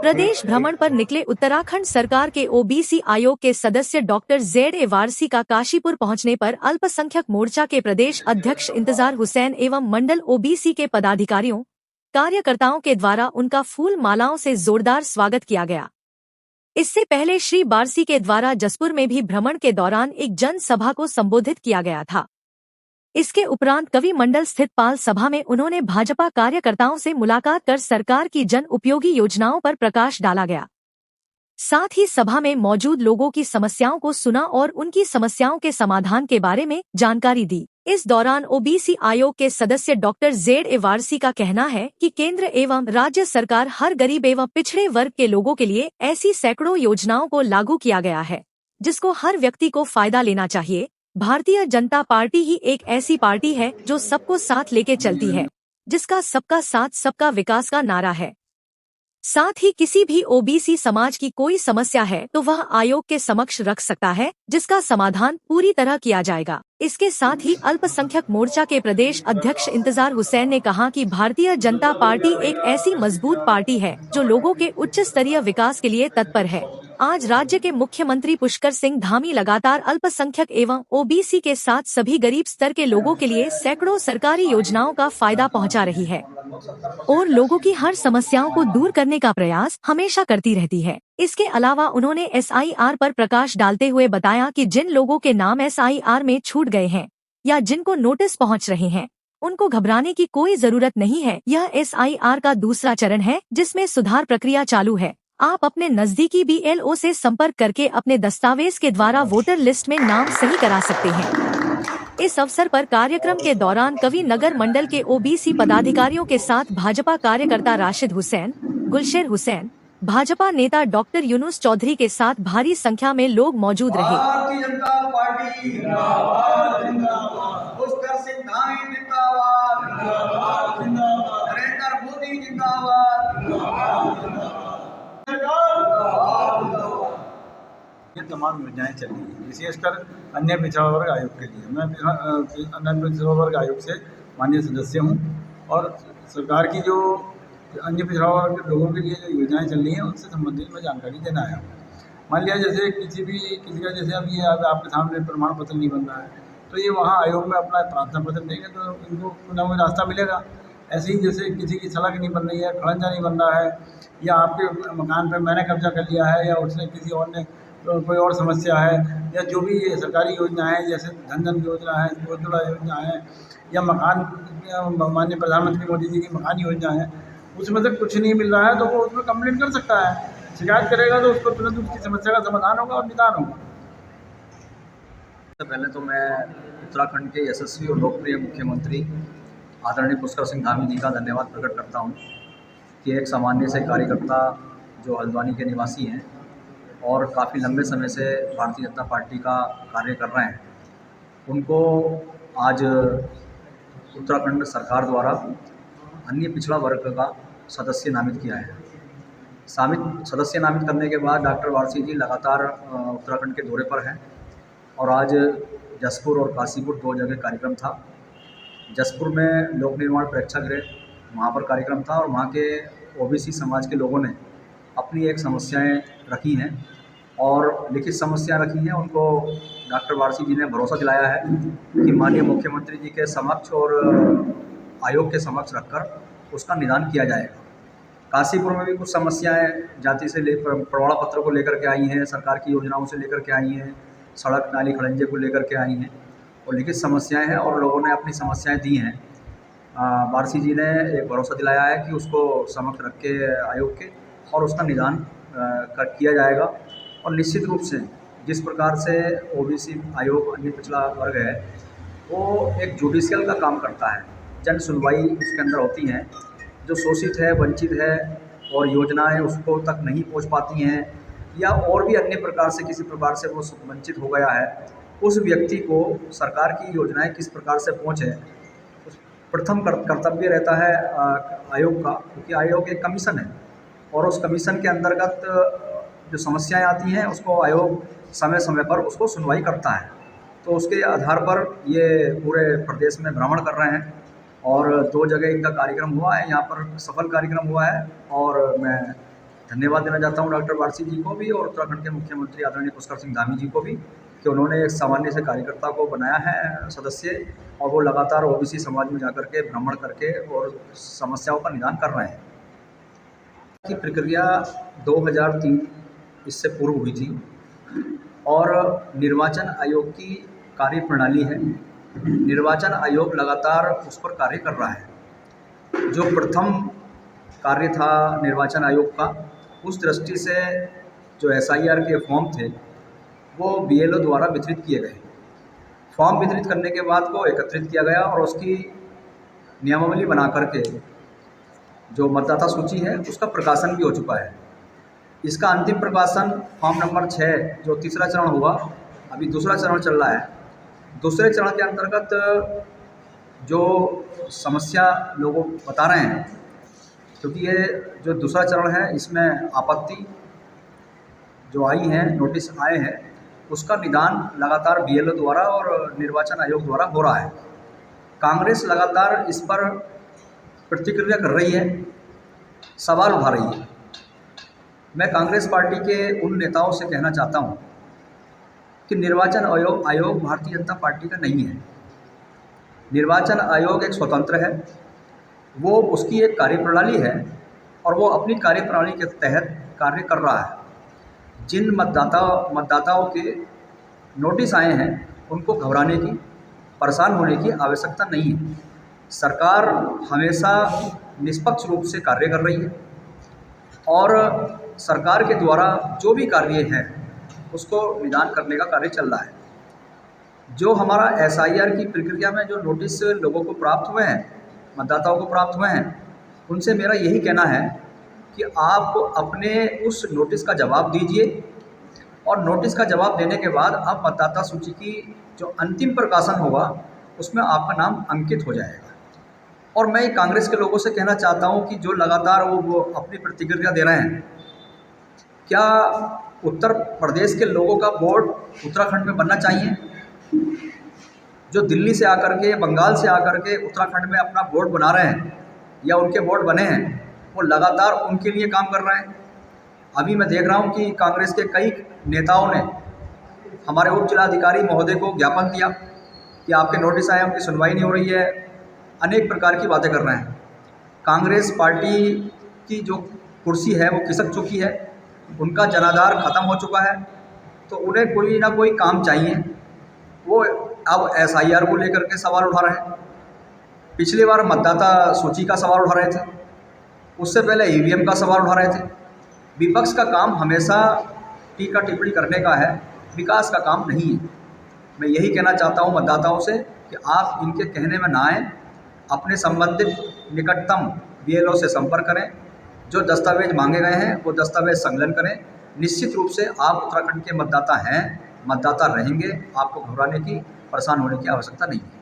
प्रदेश भ्रमण पर निकले उत्तराखंड सरकार के ओबीसी आयोग के सदस्य डॉक्टर Z.A. वारसी का काशीपुर पहुंचने पर अल्पसंख्यक मोर्चा के प्रदेश अध्यक्ष इंतजार हुसैन एवं मंडल ओबीसी के पदाधिकारियों कार्यकर्ताओं के द्वारा उनका फूल मालाओं से जोरदार स्वागत किया गया। इससे पहले श्री वारसी के द्वारा जसपुर में भी भ्रमण के दौरान एक जनसभा को संबोधित किया गया था। इसके उपरांत कवि मंडल स्थित पाल सभा में उन्होंने भाजपा कार्यकर्ताओं से मुलाकात कर सरकार की जन उपयोगी योजनाओं पर प्रकाश डाला गया। साथ ही सभा में मौजूद लोगों की समस्याओं को सुना और उनकी समस्याओं के समाधान के बारे में जानकारी दी। इस दौरान ओबीसी आयोग के सदस्य डॉक्टर Z.A. वारसी का कहना है कि केंद्र एवं राज्य सरकार हर गरीब एवं पिछड़े वर्ग के लोगों के लिए ऐसी सैकड़ों योजनाओं को लागू किया गया है जिसको हर व्यक्ति को फायदा लेना चाहिए। भारतीय जनता पार्टी ही एक ऐसी पार्टी है जो सबको साथ लेके चलती है, जिसका सबका साथ सबका विकास का नारा है। साथ ही किसी भी ओबीसी समाज की कोई समस्या है तो वह आयोग के समक्ष रख सकता है, जिसका समाधान पूरी तरह किया जाएगा। इसके साथ ही अल्पसंख्यक मोर्चा के प्रदेश अध्यक्ष इंतजार हुसैन ने कहा कि भारतीय जनता पार्टी एक ऐसी मजबूत पार्टी है जो लोगों के उच्च स्तरीय विकास के लिए तत्पर है। आज राज्य के मुख्यमंत्री पुष्कर सिंह धामी लगातार अल्पसंख्यक एवं ओबीसी के साथ सभी गरीब स्तर के लोगों के लिए सैकड़ों सरकारी योजनाओं का फायदा पहुंचा रही है और लोगों की हर समस्याओं को दूर करने का प्रयास हमेशा करती रहती है। इसके अलावा उन्होंने SIR पर प्रकाश डालते हुए बताया कि जिन लोगों के नाम SIR में छूट गए हैं या जिनको नोटिस पहुंच रहे हैं, उनको घबराने की कोई जरूरत नहीं है। यह SIR का दूसरा चरण है जिसमें सुधार प्रक्रिया चालू है। आप अपने नजदीकी BLO से संपर्क करके अपने दस्तावेज के द्वारा वोटर लिस्ट में नाम सही करा सकते हैं। इस अवसर पर कार्यक्रम के दौरान कवि नगर मंडल के ओबीसी पदाधिकारियों के साथ भाजपा कार्यकर्ता राशिद हुसैन, गुलशेर हुसैन, भाजपा नेता डॉक्टर यूनुस चौधरी के साथ भारी संख्या में लोग मौजूद रहे। भारतीय जनता पार्टी जिंदाबाद, जिंदाबाद। पुष्कर सिंह धामी जिंदाबाद, जिंदाबाद, जिंदाबाद। नरेंद्र मोदी जिंदाबाद, जिंदाबाद, जिंदाबाद। ये तमाम योजनाएं चल रही है, विशेषकर अन्य पिछड़ा वर्ग आयोग के लिए। मैं अन्य पिछड़ा वर्ग आयोग से माननीय सदस्य हूँ और सरकार की जो अन्य पिछड़ा वर्ग के लोगों के लिए जो योजनाएं चल रही हैं उनसे संबंधित मैं जानकारी देना आया हूँ। मान लिया जैसे किसी का जैसे अभी आपके सामने प्रमाण पत्र नहीं बन रहा है तो ये वहाँ आयोग में अपना प्रार्थना पत्र देंगे तो इनको ना कोई रास्ता मिलेगा। ऐसे ही जैसे किसी की सड़क नहीं बन रही है, खड़ंजा नहीं बन रहा है या आपके मकान पर मैंने कब्जा कर लिया है या उसने किसी और ने कोई और समस्या है या जो भी ये सरकारी योजना है जैसे धन योजना है, उज्ज्वला योजना है या मकान माननीय प्रधानमंत्री मोदी जी की मकान योजना है, उसमें से कुछ नहीं मिल रहा है तो वो उसमें कंप्लेंट कर सकता है। शिकायत करेगा तो उसको तुरंत उसकी समस्या का समाधान होगा और निदान होगा। सबसे पहले तो मैं उत्तराखंड के यशस्वी और लोकप्रिय मुख्यमंत्री आदरणीय पुष्कर सिंह धामी जी का धन्यवाद प्रकट करता हूँ कि एक सामान्य से कार्यकर्ता जो हल्द्वानी के निवासी हैं और काफ़ी लंबे समय से भारतीय जनता पार्टी का कार्य कर रहे हैं, उनको आज उत्तराखंड सरकार द्वारा अन्य पिछड़ा वर्ग का सदस्य नामित किया है। सदस्य नामित करने के बाद डॉक्टर वारसी जी लगातार उत्तराखंड के दौरे पर हैं और आज जसपुर और काशीपुर 2 जगह कार्यक्रम था। जसपुर में लोक निर्माण प्रेक्षागृह वहाँ पर कार्यक्रम था और वहाँ के ओबीसी समाज के लोगों ने अपनी एक समस्याएं रखी हैं और लिखित समस्या रखी हैं। उनको डॉक्टर वारसी जी ने भरोसा दिलाया है कि माननीय मुख्यमंत्री जी के समक्ष और आयोग के समक्ष रखकर उसका निदान किया जाएगा। काशीपुर में भी कुछ समस्याएं जाति से प्रमाण पत्र को लेकर के आई हैं, सरकार की योजनाओं से लेकर के आई हैं, सड़क नाली खड़ंजे को लेकर के आई हैं और लिखित समस्याएं हैं और लोगों ने अपनी समस्याएं दी हैं। वारसी जी ने एक भरोसा दिलाया है कि उसको समक्ष रख के आयोग के और उसका निदान किया जाएगा। और निश्चित रूप से जिस प्रकार से ओबीसी आयोग अन्य पिछड़ा वर्ग है वो एक जुडिशियल का काम करता है, जन सुनवाई उसके अंदर होती हैं, जो शोषित है, वंचित है और योजनाएं उसको तक नहीं पहुंच पाती हैं या और भी अन्य प्रकार से किसी प्रकार से वो वंचित हो गया है, उस व्यक्ति को सरकार की योजनाएं किस प्रकार से पहुँचे प्रथम कर्तव्य रहता है आयोग का, क्योंकि आयोग एक कमीशन है और उस कमीशन के अंतर्गत जो समस्याएं आती हैं उसको आयोग समय समय पर उसको सुनवाई करता है। तो उसके आधार पर ये पूरे प्रदेश में भ्रमण कर रहे हैं और 2 जगह इनका कार्यक्रम हुआ है, यहाँ पर सफल कार्यक्रम हुआ है और मैं धन्यवाद देना चाहता हूँ डॉक्टर वारसी जी को भी और उत्तराखंड के मुख्यमंत्री आदरणीय पुष्कर सिंह धामी जी को भी कि उन्होंने एक सामान्य से कार्यकर्ता को बनाया है सदस्य, और वो लगातार ओबीसी समाज में जाकर के भ्रमण करके और समस्याओं का निदान कर रहे हैं। की प्रक्रिया 2003 इससे पूर्व हुई थी और निर्वाचन आयोग की कार्यप्रणाली है, निर्वाचन आयोग लगातार उस पर कार्य कर रहा है। जो प्रथम कार्य था निर्वाचन आयोग का, उस दृष्टि से जो SIR के फॉर्म थे वो BLO द्वारा वितरित किए गए। फॉर्म वितरित करने के बाद को एकत्रित किया गया और उसकी नियमावली बना करके जो मतदाता सूची है उसका प्रकाशन भी हो चुका है। इसका अंतिम प्रकाशन फॉर्म नंबर 6 जो तीसरा चरण हुआ, अभी दूसरा चरण चल रहा है। दूसरे चरण के अंतर्गत जो समस्या लोग बता रहे हैं, क्योंकि ये जो दूसरा चरण है इसमें आपत्ति जो आई है, नोटिस आए हैं, उसका निदान लगातार BLO द्वारा और निर्वाचन आयोग द्वारा हो रहा है। कांग्रेस लगातार इस पर प्रतिक्रिया कर रही है, सवाल उठा रही है। मैं कांग्रेस पार्टी के उन नेताओं से कहना चाहता हूं कि निर्वाचन आयोग भारतीय जनता पार्टी का नहीं है। निर्वाचन आयोग एक स्वतंत्र है, वो उसकी एक कार्यप्रणाली है और वो अपनी कार्यप्रणाली के तहत कार्य कर रहा है। जिन मतदाताओं के नोटिस आए हैं उनको घबराने की, परेशान होने की आवश्यकता नहीं है। सरकार हमेशा निष्पक्ष रूप से कार्य कर रही है और सरकार के द्वारा जो भी कार्य है उसको निदान करने का कार्य चल रहा है। जो हमारा SIR की प्रक्रिया में जो नोटिस लोगों को प्राप्त हुए हैं, मतदाताओं को प्राप्त हुए हैं, उनसे मेरा यही कहना है कि आप अपने उस नोटिस का जवाब दीजिए और नोटिस का जवाब देने के बाद आप मतदाता सूची की जो अंतिम प्रकाशन होगा उसमें आपका नाम अंकित हो जाएगा। और मैं कांग्रेस के लोगों से कहना चाहता हूं कि जो लगातार वो अपनी प्रतिक्रिया दे रहे हैं, क्या उत्तर प्रदेश के लोगों का बोर्ड उत्तराखंड में बनना चाहिए? जो दिल्ली से आकर के, बंगाल से आकर के उत्तराखंड में अपना बोर्ड बना रहे हैं या उनके बोर्ड बने हैं, वो लगातार उनके लिए काम कर रहे हैं। अभी मैं देख रहा हूं कि कांग्रेस के कई नेताओं ने हमारे उप जिलाधिकारी महोदय को ज्ञापन दिया कि आपके नोटिस आए, उनकी सुनवाई नहीं हो रही है, अनेक प्रकार की बातें कर रहे हैं। कांग्रेस पार्टी की जो कुर्सी है वो खिसक चुकी है, उनका जनाधार ख़त्म हो चुका है, तो उन्हें कोई ना कोई काम चाहिए। वो अब SIR को लेकर के सवाल उठा रहे हैं। पिछली बार मतदाता सूची का सवाल उठा रहे थे, उससे पहले EVM का सवाल उठा रहे थे। विपक्ष का काम हमेशा टीका टिप्पणी करने का है, विकास का काम नहीं है। मैं यही कहना चाहता हूं मतदाताओं से कि आप इनके कहने में ना आएँ, अपने संबंधित निकटतम BLO से संपर्क करें, जो दस्तावेज मांगे गए हैं वो दस्तावेज संकलन करें। निश्चित रूप से आप उत्तराखंड के मतदाता हैं, मतदाता रहेंगे, आपको घबराने की, परेशान होने की आवश्यकता नहीं है।